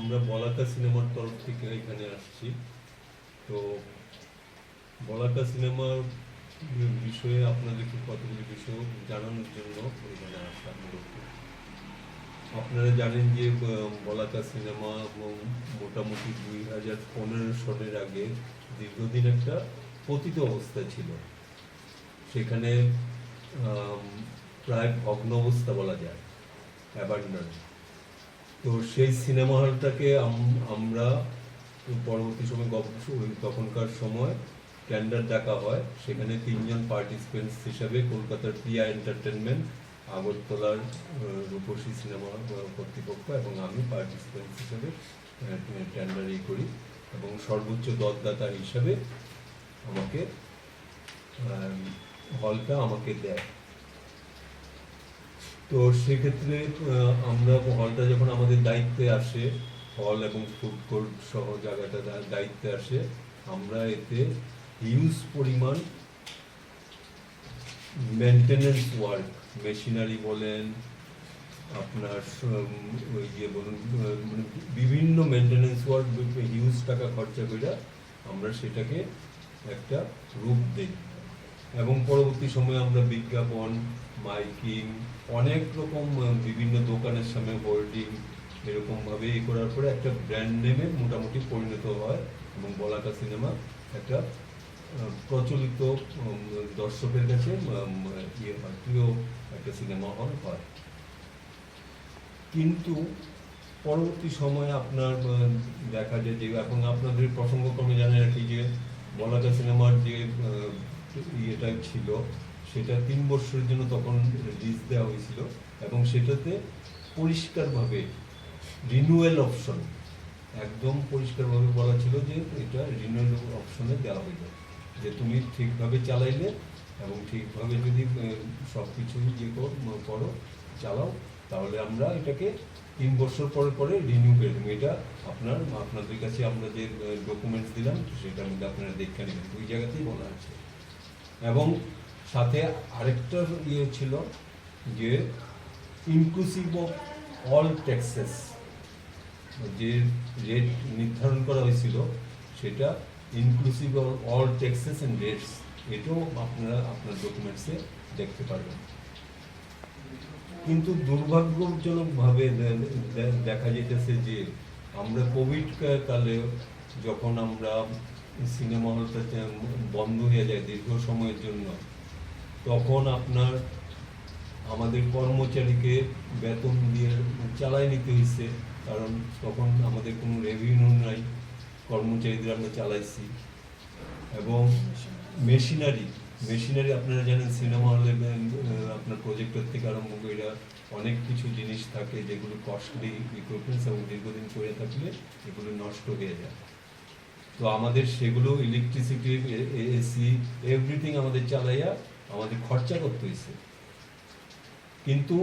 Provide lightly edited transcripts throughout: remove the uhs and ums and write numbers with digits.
আমরা বলাকা সিনেমার তরফ থেকে এখানে আসছি। তো বলাকা সিনেমার বিষয়ে আপনাদেরকে কতগুলি বিষয় জানানোর জন্য এখানে আসা মূলত। আপনারা জানেন যে বলাকা সিনেমা মোটামুটি 2015 সালের আগে দীর্ঘদিন একটা পতিত অবস্থায় ছিল। সেখানে প্রায় ভগ্ন অবস্থা বলা যায়, অ্যাবান্ডন। তো সেই সিনেমা হলটাকে আমরা পরবর্তী সময় তখনকার সময় টেন্ডার ডাকা হয়। সেখানে 3 জন পার্টিসিপেন্টস হিসাবে কলকাতার প্রিয়া এন্টারটেনমেন্ট, আগরতলার রূপসী সিনেমা কর্তৃপক্ষ এবং আমি পার্টিসিপেন্টস হিসাবে টেন্ডার করি এবং সর্বোচ্চ দরদাতা হিসাবে আমাকে হলটা আমাকে দেয়। তো সেক্ষেত্রে আমরা হলটা যখন আমাদের দায়িত্বে আসে, হল এবং ফুড কোর্ট সহ জায়গাটা দায়িত্বে আসে, আমরা এতে হিউজ পরিমাণ মেনটেনেন্স ওয়ার্ক, মেশিনারি বলেন, আপনার ওই যে বলুন মানে বিভিন্ন মেনটেনেন্স ওয়ার্ক হিউজ টাকা খরচা করে আমরা সেটাকে একটা রূপ দিই এবং পরবর্তী সময়ে আমরা বিজ্ঞাপন, মাইকিং, অনেক রকম বিভিন্ন দোকানের সামনে হোর্ডিং এরকমভাবে করার পরে একটা ব্র্যান্ড নেমে মোটামুটি পরিণত হয় এবং বলাকা সিনেমা একটা প্রচলিত দর্শকের কাছে প্রিয় একটা সিনেমা হল হয়। কিন্তু পরবর্তী সময়ে আপনার দেখা যায় যে, এবং আপনাদের প্রসঙ্গক্রমে জানেন আর কি, যে বলাকা সিনেমার যে ইয়েটা ছিল সেটা 3 বছরের জন্য তখন লিজ দেওয়া হয়েছিল এবং সেটাতে পরিষ্কারভাবে রিনিউয়াল অপশন, একদম পরিষ্কারভাবে বলা ছিল যে এটা রিনিউয়াল অপশনে দেওয়া হইল, যে তুমি ঠিকভাবে চালাইলে এবং ঠিকভাবে যদি সব কিছু ইয়ে করো, চালাও, তাহলে আমরা এটাকে 3 বছর পরে পরে রিনিউ করে দেবো। এটা আপনাদের কাছে আমরা যে ডকুমেন্টস দিলাম সেটার মধ্যে আপনারা দেখে নেবেন, 2 জায়গাতেই বলা আছে। এবং সাথে আরেকটা ইয়ে ছিল যে ইনক্লুসিভ অফ অল ট্যাক্সেস, যে রেট নির্ধারণ করা হয়েছিল সেটা inclusive of all taxes and rates, এটাও আপনারা আপনার ডকুমেন্টসে দেখতে পারবেন। কিন্তু দুর্ভাগ্যজনকভাবে দেখা যেতেছে যে আমরা কোভিড কালে যখন আমরা সিনেমা হলটা বন্ধ হয়ে যায় দীর্ঘ সময়ের জন্য, তখন আপনার আমাদের কর্মচারীকে বেতন দিয়ে চালাই নিতে হয়েছে, কারণ তখন আমাদের কোনো রেভিনিউ নাই, কর্মচারীদের আমরা চালাইছি। এবং মেশিনারি আপনারা জানেন সিনেমা হলে আপনার প্রজেক্টর থেকে আরম্ভ করে অনেক কিছু জিনিস থাকে যেগুলো কস্টলি ইকুইপমেন্টস এবং দীর্ঘদিন করে থাকলে এগুলো নষ্ট হয়ে যায়। তো আমাদের সেগুলো ইলেকট্রিসিটি, এসি, এভরিথিং আমাদের চালাইয়া আমাদের খরচা করতে হয়েছে, কিন্তু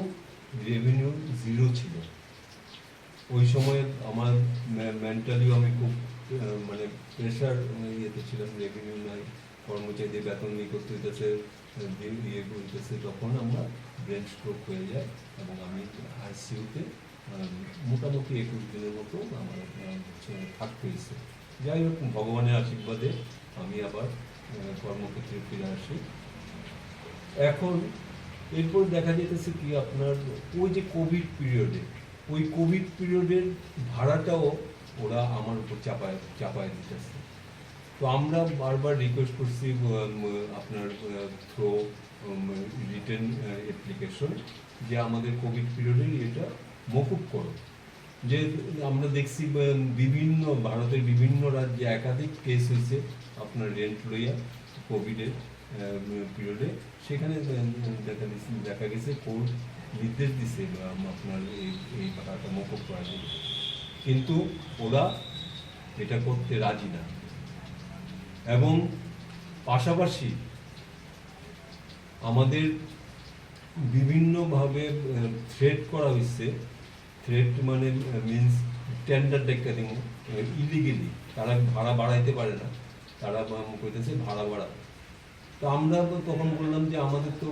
রেভিনিউ 0 ছিল। ওই সময় আমার মেন্টালিও আমি খুব মানে প্রেশার ইয়েতে ছিলাম, রেভিনিউ নাই, কর্মচারীদের বেতন নিয়ে করতে হইতেছে, ইয়ে করতেছে, তখন আমরা ব্রেন স্ট্রোক হয়ে যায় এবং আমি আইসিইউতে মোটামুটি 21 দিনের মতো আমার থাকতে হয়েছে। যাই হোক, ভগবানের আশীর্বাদে আমি আবার কর্মক্ষেত্রে ফিরে আসি। এখন এরপর দেখা যেতেছে কি, আপনার ওই যে কোভিড পিরিয়ডের ভাড়াটাও ওরা আমার উপর চাপায় দিতেছে। তো আমরা বারবার রিকোয়েস্ট করছি আপনার থ্রো রিটেন অ্যাপ্লিকেশন, যে আমাদের কোভিড পিরিয়ডের এটা মকুব করো। যে আমরা দেখছি বিভিন্ন ভারতের বিভিন্ন রাজ্যে একাধিক কেস হয়েছে আপনার রেন্ট লইয়া কোভিডের পিরিয়ডে, সেখানে দেখা গেছে কোর্ট নির্দেশ দিছে আপনার এই ভাড়াটা মকুব করা যাবে, কিন্তু ওরা এটা করতে রাজি না। এবং পাশাপাশি আমাদের বিভিন্নভাবে থ্রেট করা হয়েছে। থ্রেট মানে মিনস টেন্ডার ডেকা দিব ইলিগেলি, তারা ভাড়া বাড়াইতে পারে না, তারা কইতেছে ভাড়া বাড়াবে। তো আমরা তখন বললাম যে আমাদের তো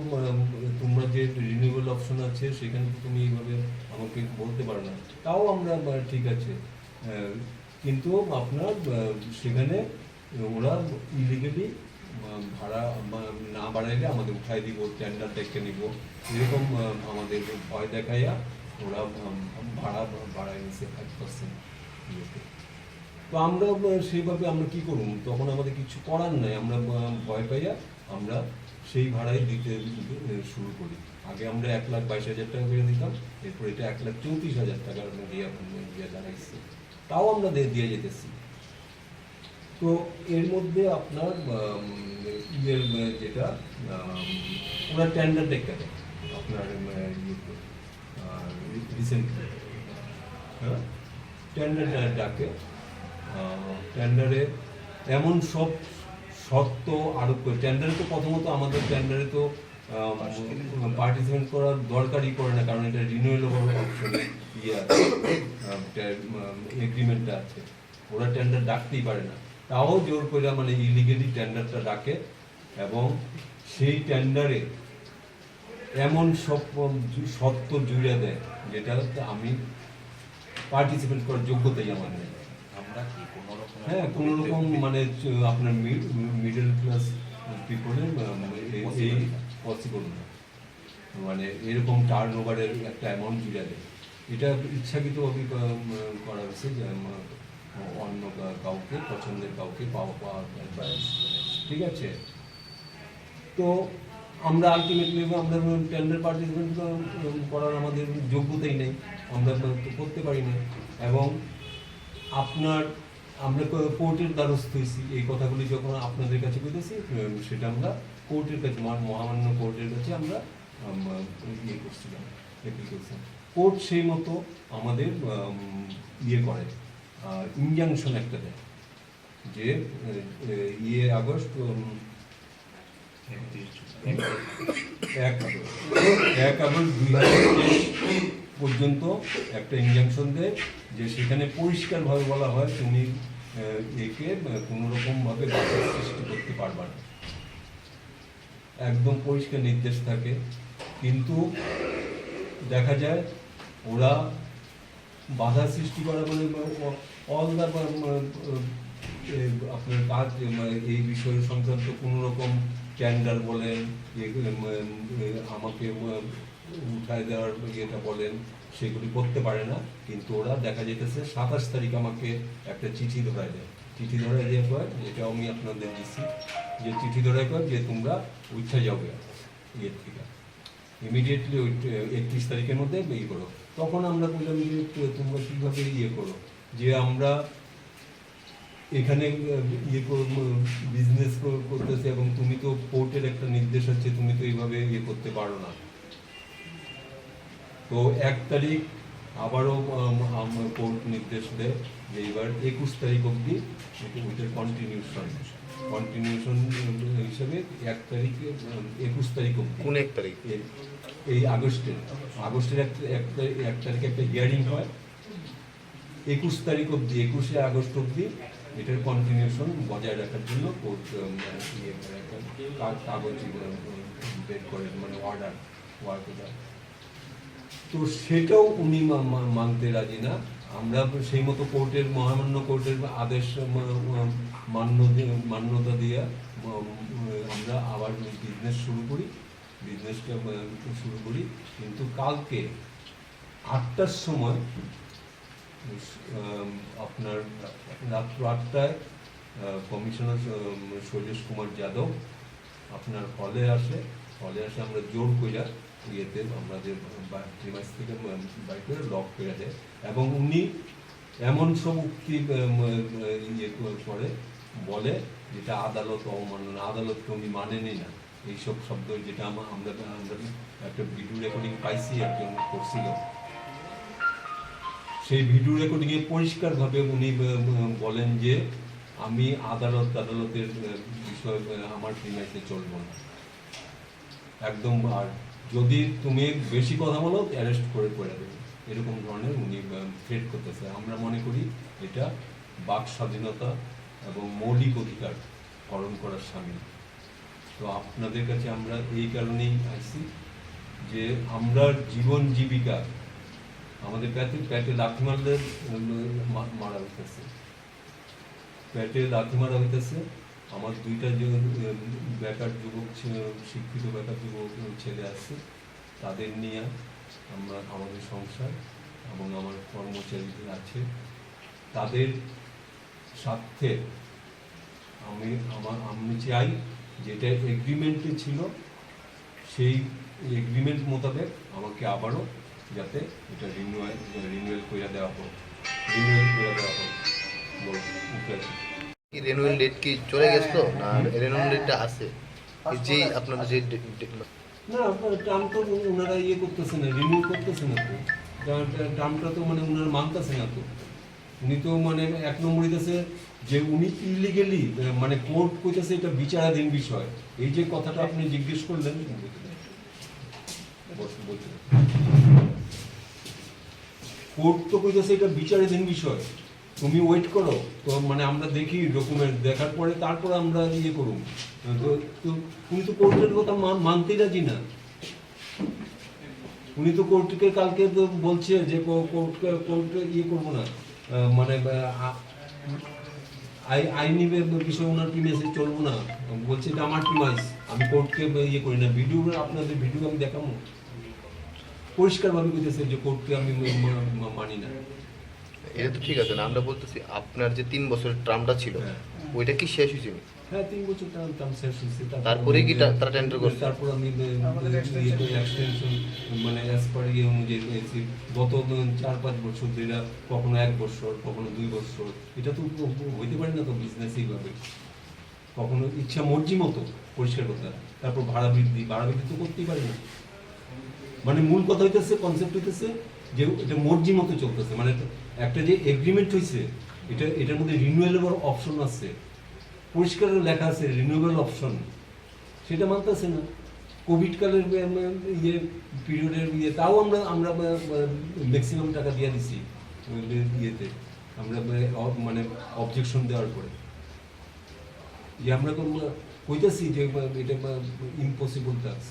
তোমরা যে রিনিউয়াল অপশন আছে সেখানে তো তুমি এইভাবে আমাকে বলতে পারো না। তাও আমরা ঠিক আছে, কিন্তু আপনার সেখানে ওরা ইলিগালি ভাড়া না বাড়াইলে আমাদের উঠাই দিব, টেন্ডার দেখে নিব, এরকম আমাদের ভয় দেখাইয়া ওরা ভাড়া বাড়াই নিচ্ছে 5%। তো আমরা সেইভাবে আমরা কি করব, তখন আমাদের কিছু করার নাই, আমরা ভয় পাইয়া আমরা সেই ভাড়াই দিতে শুরু করি। আগে আমরা 1,22,000 টাকা করে দিতাম, এরপর এটা 1,34,000 টাকার দিয়ে দাঁড়াইছে, তাও আমরা দিয়ে যেতেছি। তো এর মধ্যে আপনার যেটা ওরা টেন্ডার দেখতে দেয় আপনার রিসেন্টলি, হ্যাঁ টেন্ডার ডাকে, টেন্ডারে এমন সব শর্ত আরোপ করে, টেন্ডারে তো প্রথমত আমাদের টেন্ডারে তো পার্টিসিপেট করার দরকারই পড়ে না, কারণ এটা রিনিউয়েবল অপশনে এগ্রিমেন্টটা আছে, ওরা টেন্ডার ডাকতেই পারে না, তাও জোর করে মানে ইলিগেলি টেন্ডারটা ডাকে, এবং সেই টেন্ডারে এমন সব শর্ত জুড়ে দেয় যেটা আমি পার্টিসিপেট করার যোগ্যতাই আমার নেই। হ্যাঁ, কোনো রকম মানে আপনার মিডল ক্লাস পিপলের এই পসিবল না, মানে এরকম টার্ন ওভারের একটা অ্যামাউন্ট জুড়ে দেয়। এটা ইচ্ছাকৃতভাবে করা হয়েছে যে অন্য কাউকে, পছন্দের কাউকে পাওয়া, ঠিক আছে। তো আমরা আলটিমেটলি আমরা টেন্ডার পার্টিসিপেট করার আমাদের যোগ্যতাই নেই, আমরা করতে পারি না, এবং আপনার আমরা কোর্টের দ্বারস্থ হয়েছি। এই কথাগুলি যখন আপনাদের কাছে বলতেছি, সেটা আমরা কোর্টের কাছে, মহামান্য কোর্টের কাছে আমরা ইয়ে করছিলাম, অ্যাপ্লিকেশন। কোর্ট সেই মতো আমাদের ইয়ে করে, ইনজাংশন একটা দেয় যে আগস্ট 2023 পর্যন্ত একটা ইনজাংশন দেয়, যে সেখানে পরিষ্কারভাবে বলা হয় তুমি একে কোনো রকমভাবে বাধা সৃষ্টি করতে পারবা না, একদম পরিষ্কার নির্দেশ থাকে। কিন্তু দেখা যায় ওরা বাধা সৃষ্টি করা মানে অল দা আপনার কাজ, এই বিষয় সংক্রান্ত কোনো রকম টেন্ডার বলেন, আমাকে উঠায় দেওয়ার ইয়েটা বলেন, সেগুলি করতে পারে না। কিন্তু ওরা দেখা যেতেছে 27 তারিখ আমাকে একটা চিঠি ধরায় দেয়, চিঠি ধরায় দিয়ে কয়, যেটা আমি আপনাদের দিচ্ছি, যে চিঠি ধরায় কয় যে তোমরা উঠে যাবে ইয়ের থেকে, ইমিডিয়েটলি 31 তারিখের মধ্যে ইয়ে করো। তখন আমরা বললাম যে তোমরা কীভাবে ইয়ে করো, যে আমরা এখানে ইয়ে বিজনেস করতেছে, এবং তুমি তো কোর্টের একটা নির্দেশ আছে, তুমি তো এইভাবে ইয়ে করতে পারো না। তো 1 তারিখ আবারও কোর্ট নির্দেশ দেয় যে এবার 21 তারিখ অবধি ওইটার কন্টিনিউশন হিসাবে 1 তারিখে 21 তারিখ অবধি। কোন 1 তারিখ? এই আগস্টের 1 তারিখে একটা হিয়ারিং হয়, 21 তারিখ অবধি, 21শে আগস্ট অবধি এটার কন্টিনিউশন বজায় রাখার জন্য কোর্ট কাগজ বের করেন, মানে অর্ডার। তো সেটাও উনি মানতে রাজি না। আমরা সেই মতো কোর্টের, মহামান্য কোর্টের আদেশ মান্যতা দিয়ে আমরা আবার বিজনেসটা শুরু করি। কিন্তু কালকে 8টার সময়, আপনার রাত্র 8টায় কমিশনার শৈলেশ কুমার যাদব আপনার হলে আসে, আমরা জোর কইরা ইয়েতে আমাদের প্রিমাইস থেকে বাইক করে লক করে দেয়, এবং উনি এমন সব উক্তি ইয়ে করে বলে যেটা আদালত অবমাননা, আদালতকে উনি মানেনই না, এইসব শব্দ, যেটা আমরা একটা ভিডিও রেকর্ডিং পাইছি, একজন করছিল, সেই ভিডিও রেকর্ডিংয়ে পরিষ্কারভাবে উনি বলেন যে আমি আদালতের বিষয় আমার প্রিমাইসে চলবো না একদম, আর যদি তুমি বেশি কথা বলো অ্যারেস্ট করে দেবে, এরকম ধরনের উনি থ্রেট করতেছে। আমরা মনে করি এটা বাক স্বাধীনতা এবং মৌলিক অধিকার হরণ করার সামিল। তো আপনাদের কাছে আমরা এই কারণেই আসছি যে আমরা জীবন জীবিকা আমাদের পেটে লাথি মারলে মারা হইতেছে, পেটে লাথি মারা হইতেছে। আমার দুইটা যে বেকার যুবক শিক্ষিত বেকার যুবক ছেলে আছে, তাদের নিয়ে আমাদের সংসার এবং আমার কর্মচারীদের আছে, তাদের স্বার্থে আমি চাই যেটা এগ্রিমেন্টে ছিল সেই এগ্রিমেন্ট মোতাবেক আমাকে আবারও যাতে এটা রিনিউয়াল করে দেওয়া হোক, রিনিউয়াল ডেট কি চলে গেছে না রিনিউয়াল ডেটটা আছে? যে আপনাদের যে না টার্ম তো ওনারা করতেছে না, রিনিউ করতেছে না তো, টার্মটা তো মানে ওনারা মানতেছে না তো। উনি তো মানে এক নম্বর হইতেছে যে উনি ইলিগেলি মানে কোর্ট কইতেছে এটা বিচারাধীন বিষয়। এই যে কথাটা আপনি জিজ্ঞেস করলেন, কোর্ট তো কইতেছে এটা বিচারাধীন বিষয়, তুমি ওয়েট করো। তো মানে আমরা দেখি ডকুমেন্ট দেখার পরে তারপর আমরা করুন। তো উনি তো কোর্টের কথা মানতে রাজি না। উনি তো কোর্টকে কালকে তো বলছে যে কোর্টকে করবো না, মানে আইনি বিষয় ওনার প্রিমাইসে চলবো না, বলছে এটা আমার প্রিমাইস, আমি কোর্টকে করি না। ভিডিও আপনাদের ভিডিও আমি দেখাবো, পরিষ্কারভাবে বলতেছে যে কোর্টকে আমি মানি না। এটা তো ঠিক আছে না, আমরা বলতেছি আপনার যে 3 বছরের টার্মটা ছিল ওইটা কি শেষ হয়েছে? হ্যাঁ 3 বছর টার্ম শেষ হয়েছে। তারপরে কি তারা টেন্ডার করছে? তারপর আমি এক্সটেনশন মানে অ্যাজ পার অনুযায়ী পেয়েছি গত 4-5 বছর ধরে, কখনো 1 বছর কখনো 2 বছর। এটা তো হইতে পারে না তো বিজনেস এইভাবে, কখনো ইচ্ছা মর্জি মতো পরিষ্কার কথা। তারপর ভাড়া বৃদ্ধি তো করতেই পারে না। মানে মূল কথা হইতেছে, কনসেপ্ট হইতেছে যে এটা মর্জি মতো চলতেছে। মানে একটা যে এগ্রিমেন্ট হয়েছে এটার মধ্যে রিনিউয়েবল অপশন আছে, পরিষ্কার লেখা আছে রিনিউয়েবল অপশন, সেটা মানতেছে না। কোভিড কালের পিরিয়ডের তাও আমরা ম্যাক্সিমাম টাকা দিয়ে দিছি আমরা মানে অবজেকশন দেওয়ার পরে যে আমরা কইতেছি যে এটা ইম্পসিবল টাস্ক,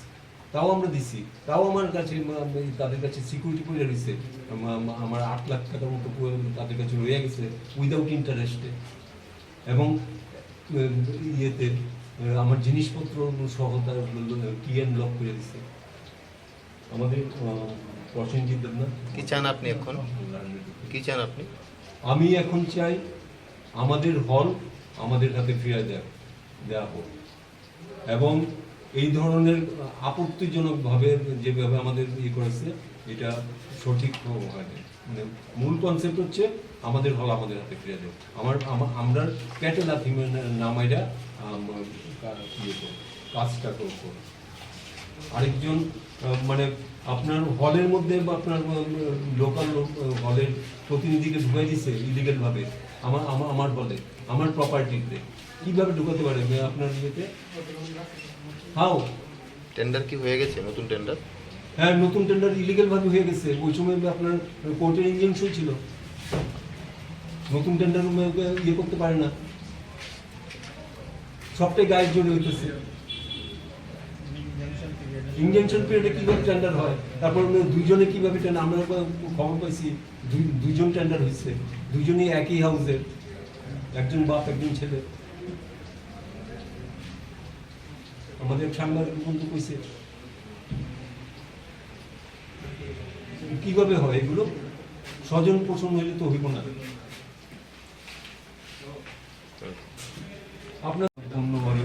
তাও আমরা দিছি। তাও আমার কাছে তাদের কাছে সিকিউরিটি পড়ে রয়েছে, আমার 8 লাখ টাকার মতো তাদের কাছে রয়ে গেছে উইদাউট ইন্টারেস্টে। এবং আমার জিনিসপত্র সহ তার কিএন লক করে দিচ্ছে। আমাদের প্রসেনজিৎ না কি চান আপনি এখন? কি চান আপনি? আমি এখন চাই আমাদের হল আমাদের হাতে ফিরে দেওয়া হোক, এবং এই ধরনের আপত্তিজনকভাবে যেভাবে আমাদের করেছে এটা সঠিক হয়নি। মানে মূল কনসেপ্ট হচ্ছে আমাদের হল আমাদের হাতে ফিরে দেয়। আমরা পেটে লাথি নামাইরা কাজটা করব। আরেকজন মানে আপনার হলের মধ্যে বা আপনার লোকাল হলের প্রতিনিধিকে ঢুকাই দিচ্ছে ইলিগাল ভাবে আমার হলে, আমার প্রপার্টিতে কিভাবে ঢুকাতে পারে আপনার ইয়েতে? হাও টেন্ডার কি হয়ে গেছে? নতুন টেন্ডার? হ্যাঁ নতুন টেন্ডার ইলিগাল ভাবে হয়ে গেছে। ওই সময় আপনার কোর্টের ইনজাংশন ছিল, নতুন টেন্ডার করতে পারে না, সবটাই গায়ে জড়ে হইতেছে। ইনজাংশন পিরিয়ডে কিভাবে টেন্ডার হয়, তারপর দুইজনে কিভাবে টেন্ডার, আমরা খবর পাইছি দুইজন টেন্ডার হয়েছে, দুইজনই একই হাউসের, একজন বাপ একজন ছেলে। আমাদের সাংবাদিক বন্ধু কইছে কিভাবে হয় এগুলো, স্বজন পোষণ হইলে তো হইব না। আপনার ধন্যবাদ,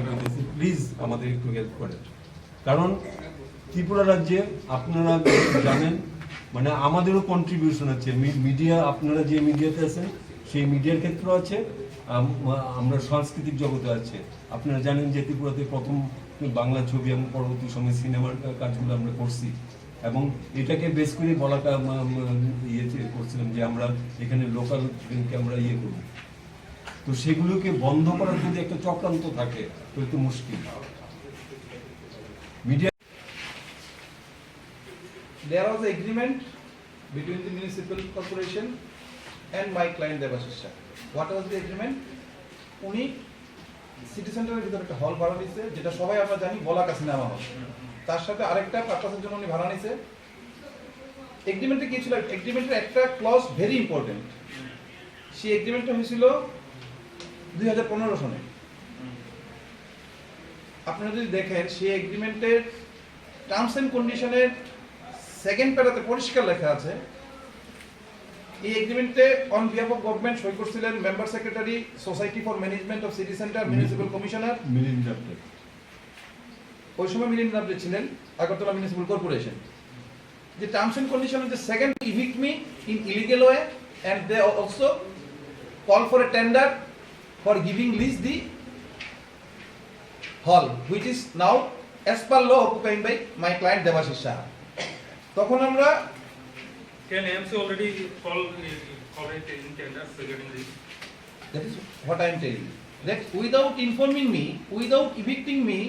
প্লিজ আমাদের একটু হেল্প করেন। কারণ ত্রিপুরা রাজ্যে আপনারা জানেন মানে আমাদেরও কন্ট্রিবিউশন আছে, মিডিয়া, আপনারা যে মিডিয়াতে আছেন সেই মিডিয়ার ক্ষেত্র আছে, আমরা সাংস্কৃতিক জগতে আছে। আপনারা জানেন যে ত্রিপুরাতে প্রথম বাংলা ছবি এবং পরবর্তী সময় সিনেমার কাজগুলো আমরা করছি, এবং এটাকে বেস করে বলা করছিলাম যে আমরা এখানে লোকাল ফিল্মকে আমরা করব। তো সেগুলোকে বন্ধ করার যদি একটা চক্রান্ত থাকে তাহলে তো মুশকিল। Media There was an agreement between the municipal corporation and my client Devashisha. What was the agreement? উনি সিটি সেন্টারের ভিতরে একটা হল ভাড়া নিছে, যেটা সবাই আমরা জানি বলাকা সিনেমা হল। তার সাথে আরেকটা পারপাসের জন্য উনি ভাড়া নিছে এগ্রিমেন্টে কি ছিল? এগ্রিমেন্টের একটা ক্লজ ভেরি ইম্পর্টেন্ট। সেই এগ্রিমেন্টটা হয়েছিল 2015 সনে। আপনারা যদি দেখেন সেই এগ্রিমেন্টের টার্মস এন্ড কন্ডিশনের সেকেন্ড প্যারাতে পরিষ্কার লেখা আছে, এই এগ্রিমেন্টে অন বিহাফ অফ গভর্নমেন্ট সই করছিলেন member secretary, society for management of city centre, municipal commissioner, ওই সময় মিলিন্দ নাবরে ছিলেন, Agartala municipal corporation. The terms and conditions the second evict me in illegal way, and they also call for a tender for giving lease the hall, which is now as per law occupied by my client Devashish Shah. তখন আমরা Can AMC already call it in tender regarding this? that is what I am telling you, that without informing me, without evicting me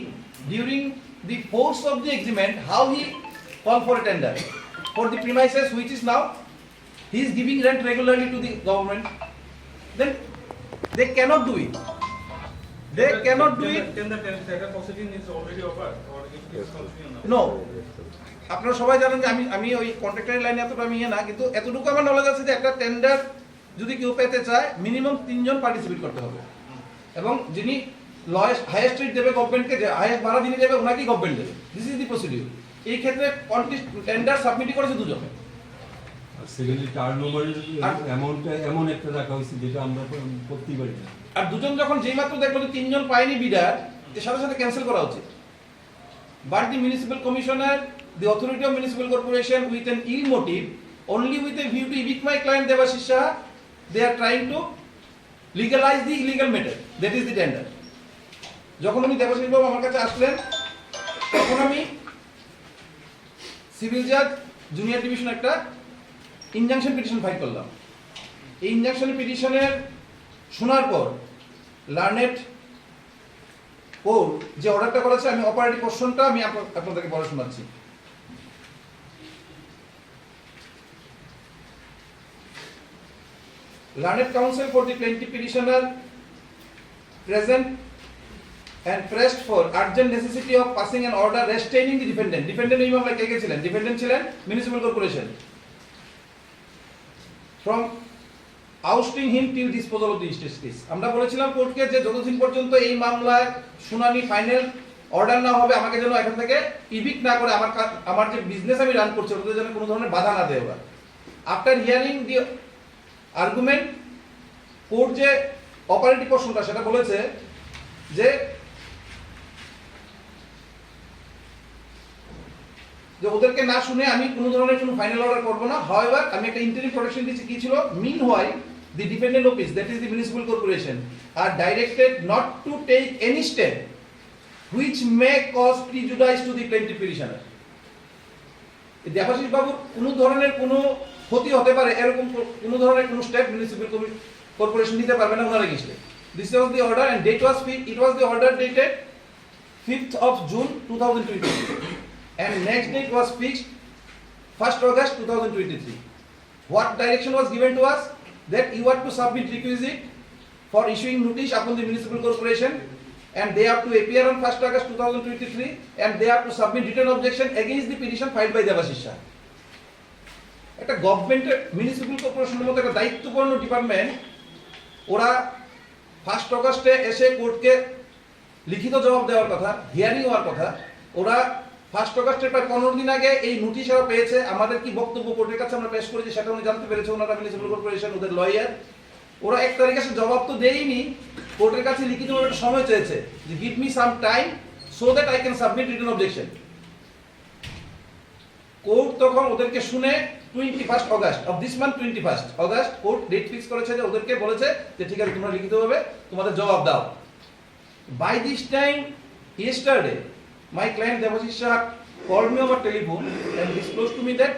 during the force of the agreement, how he call for a tender for the premises which is now he is giving rent regularly to the government, then they cannot do it. They cannot do it. Then the tender proceeding is already over, or it is continuing now? No. আপনারা সবাই জানেন যে আমি ওই কন্ট্রাক্টরের লাইনে এতটা আমি না, কিন্তু এতটুকু আমার নলেজ আছে যে একটা টেন্ডার যদি কেউ পেতে চায় মিনিমাম 3 জন পার্টিসিপেট করতে হবে, এবং যিনি হাইয়েস্ট রেট দেবে গভর্নমেন্টকে, যে হাইয়েস্ট ভাড়া যিনি দেবে ওনাকেই গভর্নমেন্ট দেবে। This is the procedure. এই ক্ষেত্রে টেন্ডার সাবমিট করেছে 2 জন। আর সেকেন্ডলি টার্নওভার অ্যামাউন্টটা এমন একটা রাখা হয়েছে যেটা আমরা করতেই পারি না। আর 2 জন যখন যেই মাত্র দেখলো যে 3 জন পায়নি বিডার, এর সাথে সাথে ক্যান্সেল করা উচিত। But the municipal commissioner, the authority of municipal corporation, with an ill motive, only with a view to evict my client Devashish Shah, they are trying to legalize the illegal matter, that is the tender. যখন আমি দেবাশিস বাবু আমার কাছে আসলেন, তখন আমি civil জাজ junior division একটা injunction petition file করলাম। এই ইনজাংশন পিটিশনের শোনার পর লার্নেড কোর্ট যে অর্ডারটা করেছে, আমি অপারেটিভ পোর্শনটা আমি আপনাদেরকে পড়ে শোনাচ্ছি। Learned counsel for the plaintiff petitioner present and pressed for urgent necessity of passing an order restraining the defendant. Defendant এই মামলায় কে কে ছিলেন? Defendant ছিলেন municipal corporation, from ousting him till disposal of the justice. আমরা বলেছিলাম কোর্টকে যে যতদিন পর্যন্ত এই মামলায় শুনানি ফাইনাল অর্ডার না হবে, আমাকে যেন এখান থেকে ইভিক্ট না করে আমার যে বিজনেস আমি রান করছি ওটাতে যেন কোনো ধরনের বাধা না দেয়। আফটার হিয়ারিং দি আর্গুমেন্ট, কোর্ট যে অপারেটিভ পোর্শনটা সেটা বলেছে যে ওদেরকে না শুনে আমি কোনো ধরনের কোনো ফাইনাল অর্ডার করব না। হাউএভার আমি একটা ইন্টারিম প্রোটেকশন দিয়েছি। কি ছিল? Meanwhile the dependent office, that is the municipal corporation, are directed not to take any step which may cause prejudice to the plaintiff petitioner. Debashis বাবুর কোনো ধরনের কোনো ক্ষতি হতে পারে এরকম কোনো ধরনের কোনো স্টেপ মিউনিসিপাল কর্পোরেশন নিতে পারবে না ওনার এগেইনস্টে। This was the order, and date was it was the order dated 5th of June 2023, and next date was fixed 1st August 2023. What direction was given to us? That you are to submit requisite for issuing notice upon the municipal corporation, and they have to appear on 1st August 2023, and they have to submit written objection against the petition filed by Devashish Shah. একটা গভর্নমেন্টের municipal কর্পোরেশনের মতো একটা দায়িত্বপূর্ণ department, ওরা 1st অগস্টে এসে কোর্টকে লিখিত জবাব দেওয়ার কথা, হিয়ারিং হওয়ার কথা, ওরা 1st অগস্টের প্রায় 15 দিন আগে এই নোটিশ এরা পেয়েছে। আমাদের কি বক্তব্য কোর্টের কাছে আমরা পেশ করেছি সেটা উনি জানতে পেরেছে, ওনারা মিউনিসিপাল কর্পোরেশন, ওদের লয়ার। ওরা 1 তারিখে এসে জবাব তো দেয়নি, কোর্টের কাছে লিখিতভাবে একটা সময় চেয়েছে যে give me some time so that I can submit written objection. Court তখন ওদেরকে শুনে 21st August of this month 21st August court date fix করেছে, যে ওদেরকে বলেছে যে ঠিক আছে তোমরা লিখিতভাবে তোমাদের জবাব দাও। By this time yesterday my client Devashish Shah called me over telephone and disclosed to me that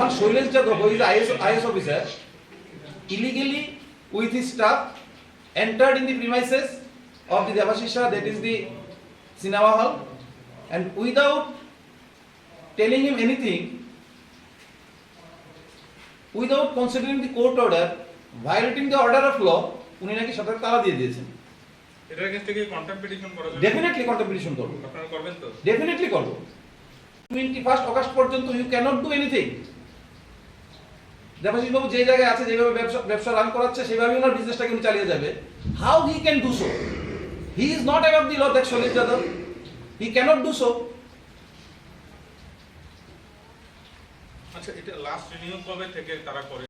one Shailesh Jadhav, who is the IS officer, illegally with his staff entered in the premises of the Devashish Shah, that is the cinema hall, and without telling him anything, without considering the court order, violating the order of law, উনি নাকি সাথে তালা দিয়ে দিয়েছেন। এটার এগেইনস্টে কি contempt petition করা যাবে? ডেফিনেটলি কন্টেম্পট পিটিশন করব। আপনারা করবেন তো? ডেফিনেটলি করব। 21 অগাস্ট পর্যন্ত you can't do anything. Debashish babu যে জায়গায় আছে, যেভাবে ব্যবসা রান করাচ্ছে, সেভাবে ওনার বিজনেসটাকে উনি চালিয়ে যাবে। How he can do so? He is not above the law, that Shailesh Yadav. He can't do so. আচ্ছা, এটা লাস্ট রিনিউ কবে থেকে তারা করে?